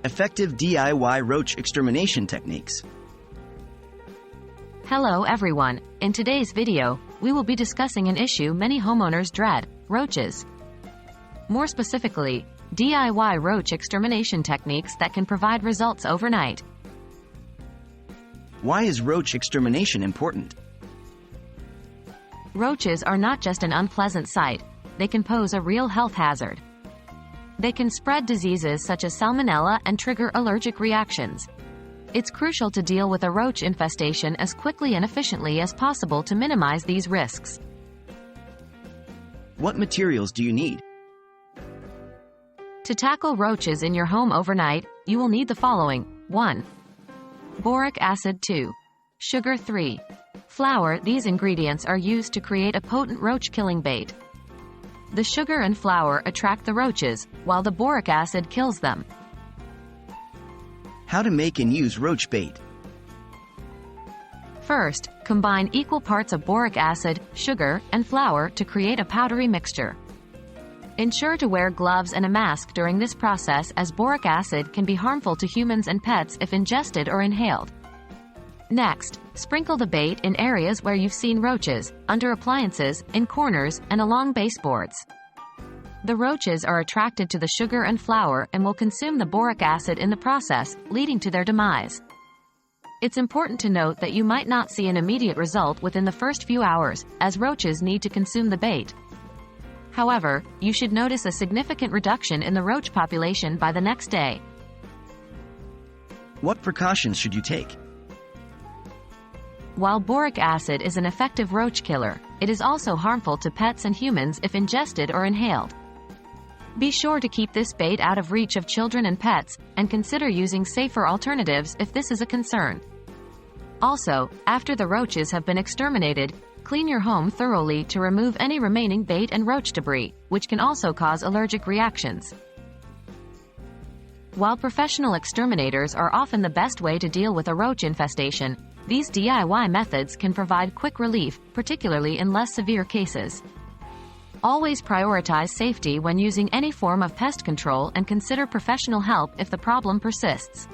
Effective DIY roach extermination techniques. Hello everyone, in today's video, we will be discussing an issue many homeowners dread, roaches. More specifically, DIY roach extermination techniques that can provide results overnight. Why is roach extermination important? Roaches are not just an unpleasant sight, they can pose a real health hazard. They can spread diseases such as salmonella and trigger allergic reactions. It's crucial to deal with a roach infestation as quickly and efficiently as possible to minimize these risks. What materials do you need? To tackle roaches in your home overnight, you will need the following. 1. Boric acid. 2. Sugar. 3. Flour. These ingredients are used to create a potent roach-killing bait. The sugar and flour attract the roaches, while the boric acid kills them. How to make and use roach bait. First, combine equal parts of boric acid, sugar, and flour to create a powdery mixture. Ensure to wear gloves and a mask during this process, as boric acid can be harmful to humans and pets if ingested or inhaled. Next, sprinkle the bait in areas where you've seen roaches, under appliances, in corners, and along baseboards. The roaches are attracted to the sugar and flour and will consume the boric acid in the process, leading to their demise. It's important to note that you might not see an immediate result within the first few hours, as roaches need to consume the bait. However, you should notice a significant reduction in the roach population by the next day. What precautions should you take? While boric acid is an effective roach killer, it is also harmful to pets and humans if ingested or inhaled. Be sure to keep this bait out of reach of children and pets, and consider using safer alternatives if this is a concern. Also, after the roaches have been exterminated, clean your home thoroughly to remove any remaining bait and roach debris, which can also cause allergic reactions. While professional exterminators are often the best way to deal with a roach infestation, these DIY methods can provide quick relief, particularly in less severe cases. Always prioritize safety when using any form of pest control and consider professional help if the problem persists.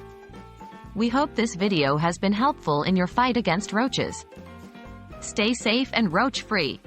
We hope this video has been helpful in your fight against roaches. Stay safe and roach-free.